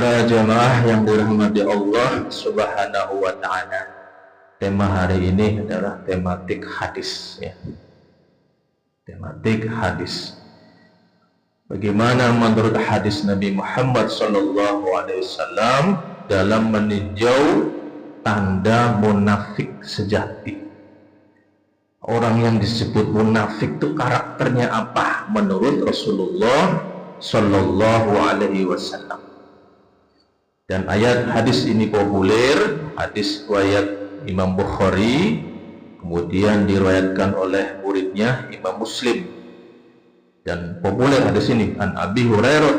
Para jemaah yang dirahmati Allah Subhanahu wa Ta'ala, tema hari ini adalah tematik hadis, ya. Tematik hadis. Bagaimana menurut hadis Nabi Muhammad SAW dalam meninjau tanda munafik sejati. Orang yang disebut munafik itu karakternya apa menurut Rasulullah SAW? Dan ayat hadis ini populer, hadis riwayat Imam Bukhari, kemudian diriwayatkan oleh muridnya Imam Muslim. Dan populer hadis ini, an Abi Hurairah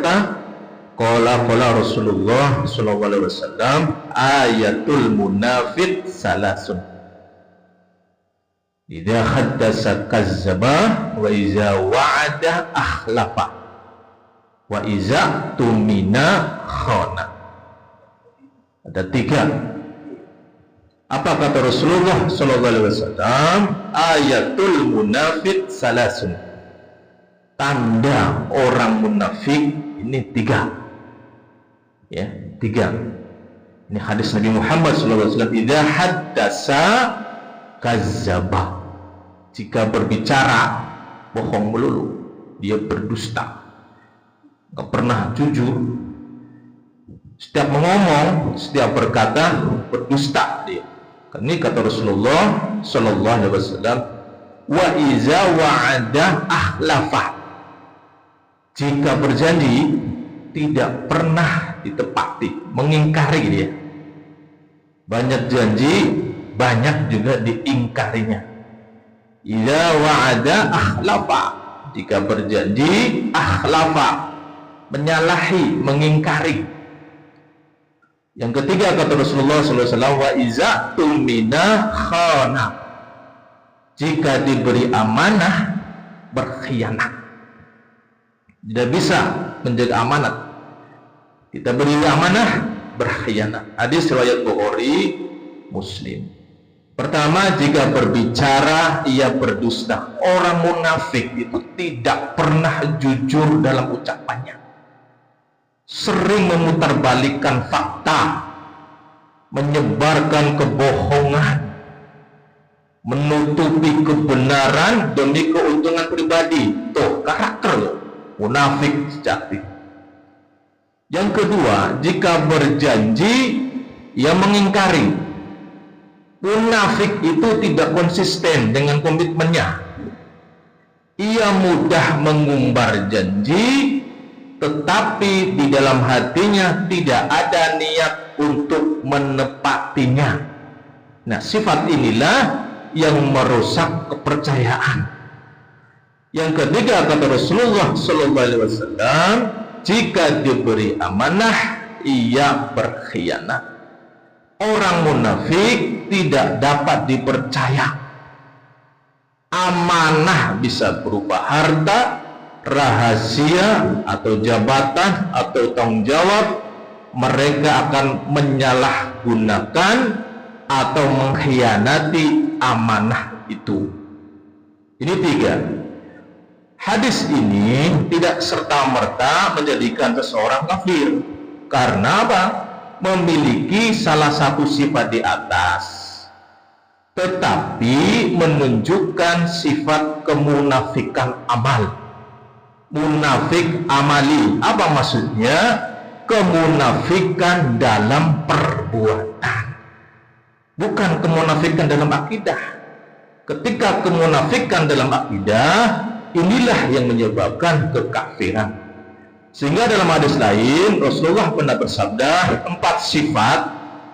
qala Rasulullah sallallahu alaihi wasallam, ayatul munafiq salasun. Idza haddasa kazzaba wa iza wa'ada akhlafa wa iza tumina khana. Ada tiga. Apa kata Rasulullah sallallahu alaihi wasallam? Ayatul munafiq salasun. Tanda orang munafik ini tiga. Ya, tiga. Ini hadis Nabi Muhammad sallallahu alaihi wasallam, idza haddasa kazzaba. Jika berbicara bohong melulu, dia berdusta. Enggak pernah jujur. Setiap mengomong, setiap berkata, berdusta dia. Ini kata Rasulullah sallallahu alaihi wasallam, wa iza wa'ada akhlafa. Jika berjanji tidak pernah ditepati, mengingkari dia. Banyak janji, banyak juga diingkarinya. Iza wa'ada akhlafa. Jika berjanji, akhlafa, menyalahi, mengingkari. Yang ketiga kata Rasulullah SAW, wa iza tumina khana. Jika diberi amanah, berkhianat. Tidak bisa menjaga amanat. Kita beri amanah, berkhianat. Hadis riwayat Bukhari, Muslim. Pertama, jika berbicara ia berdusta. Orang munafik itu tidak pernah jujur dalam ucapannya. Sering memutarbalikkan fakta, menyebarkan kebohongan, menutupi kebenaran demi keuntungan pribadi. Tuh, karakter munafik sejati. Yang kedua, jika berjanji ia mengingkari. Munafik itu tidak konsisten dengan komitmennya. Ia mudah mengumbar janji, tetapi di dalam hatinya tidak ada niat untuk menepatinya. Nah, sifat inilah yang merusak kepercayaan. Yang ketiga kata Rasulullah SAW, jika diberi amanah ia berkhianat. Orang munafik tidak dapat dipercaya. Amanah bisa berupa harta, rahasia atau jabatan atau tanggung jawab. Mereka akan menyalahgunakan atau mengkhianati amanah itu. Ini tiga. Hadis ini tidak serta-merta menjadikan seseorang kafir. Karena apa? Memiliki salah satu sifat di atas, tetapi menunjukkan sifat kemunafikan amal. Munafik amali, apa maksudnya? Kemunafikan dalam perbuatan, bukan kemunafikan dalam akidah. Ketika kemunafikan dalam akidah, inilah yang menyebabkan kekafiran. Sehingga dalam hadis lain Rasulullah pernah bersabda, 4 sifat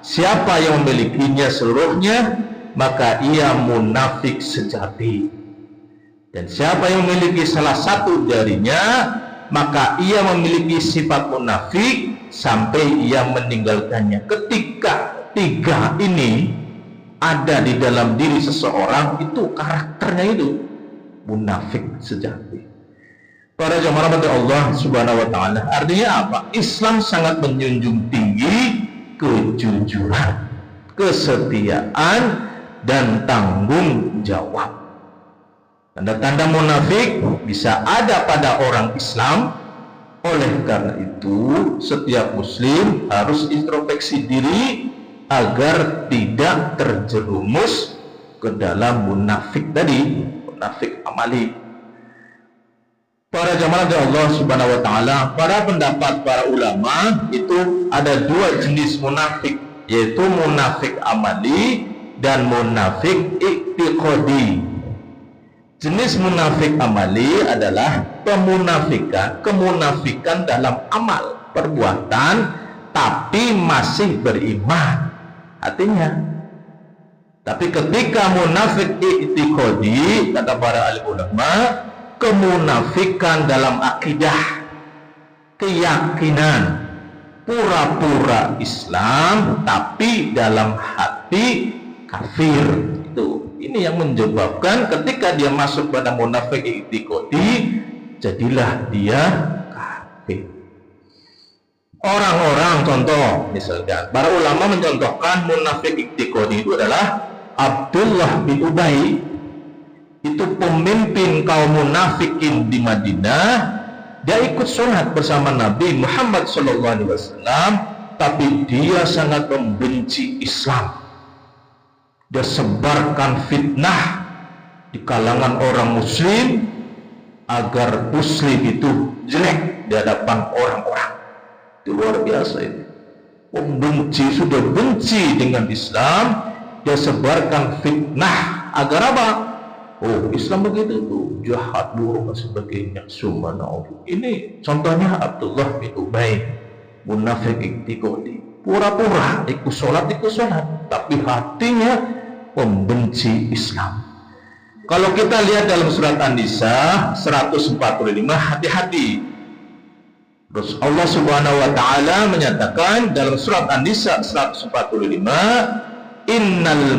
siapa yang memilikinya seluruhnya, maka ia munafik sejati. Dan siapa yang memiliki salah satu darinya, maka ia memiliki sifat munafik sampai ia meninggalkannya. Ketika tiga ini ada di dalam diri seseorang, itu karakternya itu munafik sejati. Para jemaah Allah Subhanahu wa Ta'ala, artinya apa? Islam sangat menjunjung tinggi kejujuran, kesetiaan, dan tanggung jawab. Tanda-tanda munafik bisa ada pada orang Islam, Oleh karena itu, setiap muslim harus introspeksi diri agar tidak terjerumus ke dalam munafik tadi, munafik amali. Para jamaah Allah Subhanahu wa taala, para pendapat para ulama itu ada dua jenis munafik, yaitu munafik amali dan munafik i'tiqadi. Jenis munafik amali adalah kemunafikan dalam amal, perbuatan, tapi masih beriman hatinya. Tapi ketika munafik i'tiqadi, kata para ahli ulama, kemunafikan dalam akidah, keyakinan, pura-pura Islam, tapi dalam hati kafir. Ini yang menyebabkan ketika dia masuk pada munafik i'tiqadi, jadilah dia kafir. Orang-orang, contoh misalkan, para ulama mencontohkan munafik i'tiqadi itu adalah Abdullah bin Ubay. Itu pemimpin kaum munafikin di Madinah. Dia ikut sholat bersama Nabi Muhammad SAW, tapi dia sangat membenci Islam. Dia sebarkan fitnah di kalangan orang muslim agar muslim itu jelek di hadapan orang-orang. Itu luar biasa ini. Pembenci, sudah benci dengan Islam, dia sebarkan fitnah agar apa? Oh, Islam begitu tuh, jahat, buruk dan sebagainya. Subhanallah. Ini contohnya Abdullah bin Ubay, munafik i'tiqadi. Pura-pura ikut sholat, tapi hatinya membenci Islam. Kalau kita lihat dalam surat An-Nisa 145, hati-hati. Terus Allah Subhanahu wa taala menyatakan dalam surat An-Nisa 145, innal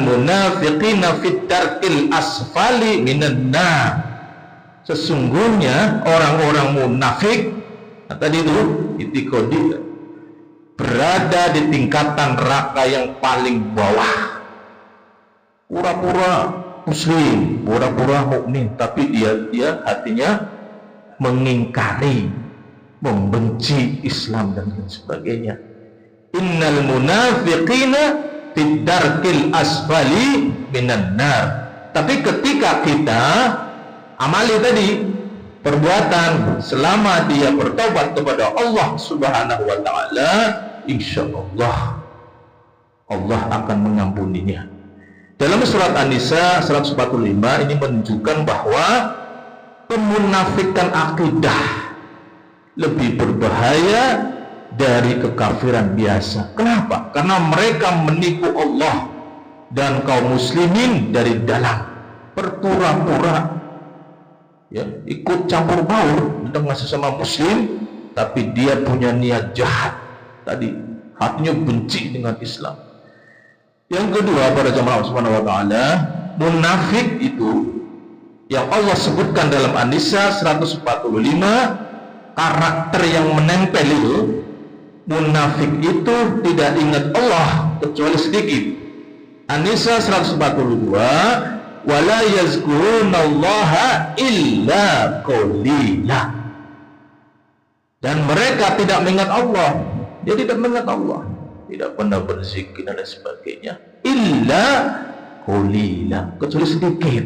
munafiqina fit darkil asfali minan nar. Sesungguhnya orang-orang munafik, tadi itu i'tiqadi, berada di tingkatan neraka yang paling bawah. Pura-pura muslim, pura-pura mukmin, tapi dia hatinya mengingkari, membenci Islam dan sebagainya. Innal munafiqina fid darkil asfali minan nar. Tapi ketika kita amali tadi perbuatan, selama dia bertobat kepada Allah Subhanahu wa taala, insyaallah Allah akan mengampuninya. Dalam surat An-Nisa 145 ini menunjukkan bahwa kemunafikan akidah lebih berbahaya dari kekafiran biasa. Kenapa? Karena mereka menipu Allah dan kaum muslimin dari dalam, berpura-pura ya, ikut campur baur dengan sesama muslim, tapi dia punya niat jahat tadi, hatinya benci dengan Islam. Yang kedua, para jamaah Subhanahu wa taala, munafik itu yang Allah sebutkan dalam An-Nisa 145, karakter yang menempel itu, munafik itu tidak ingat Allah kecuali sedikit. An-Nisa 142, wala yazkurunallaha illa qalila. Dan mereka tidak mengingat Allah. Dia tidak mengingat Allah, tidak pernah berzikir dan sebagainya, illa qalila, kecuali sedikit.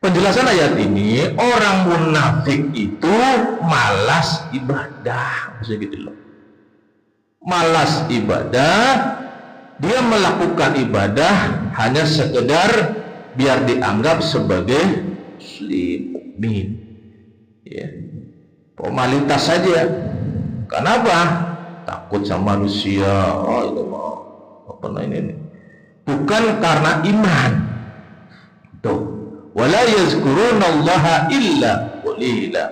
Penjelasan ayat ini, orang munafik itu malas ibadah, maksudnya gitu loh. Malas ibadah, dia melakukan ibadah hanya sekedar biar dianggap sebagai muslim, mukmin, ya, formalitas saja. Kenapa? Takut sama manusia. Oh, itu mau apa ini? Bukan karena iman. Tuh, wala yazkurunallaha illa qalila.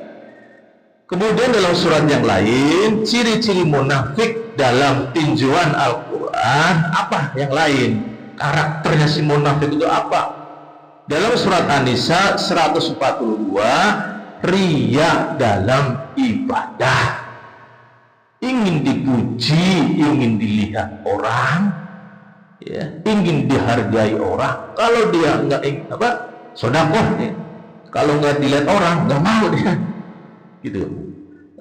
Kemudian dalam surat yang lain, ciri-ciri munafik dalam tinjauan Al-Quran apa yang lain? Karakternya si munafik itu apa? Dalam surat An-Nisa 142, riya dalam ibadah, ingin dipuji, ingin dilihat orang, ya, ingin dihargai orang. Kalau dia nggak ingin sedekah, ya, Kalau nggak dilihat orang, nggak mau dia, gitu,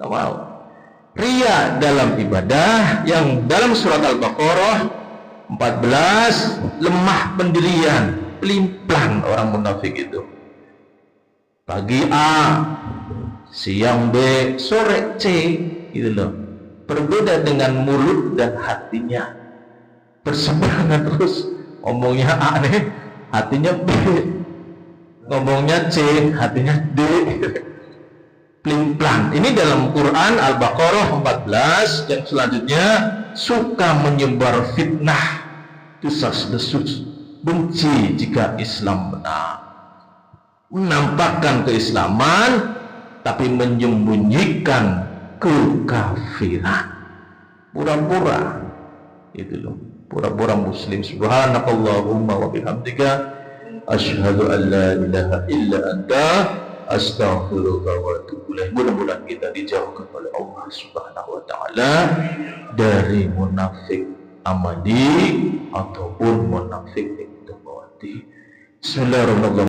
nggak mau. Ria dalam ibadah, yang dalam surat Al-Baqarah 14, lemah pendirian, pelimplan orang munafik itu. Pagi A, siang B, sore C, gitu loh. Berbeda dengan mulut dan hatinya, berseberangan terus. Ngomongnya A nih, hatinya B. Ngomongnya C, hatinya D. Pelimplan. Ini dalam Quran Al-Baqarah 14. Yang selanjutnya, suka menyebar fitnah, desas-desus, benci jika Islam benar, menampakkan keislaman tapi menyembunyikan kekafiran, pura-pura, itu loh, pura-pura muslim. Subhanakallahumma wa bihamdika asyhadu an la ilaha illa anta astaghfiruka wa atubu ilaik. Mudah-mudahan kita dijauhkan oleh Allah Subhanahu wa taala dari munafik amadi ataupun munafik ikhwati. Bismillahirrahmanirrahim.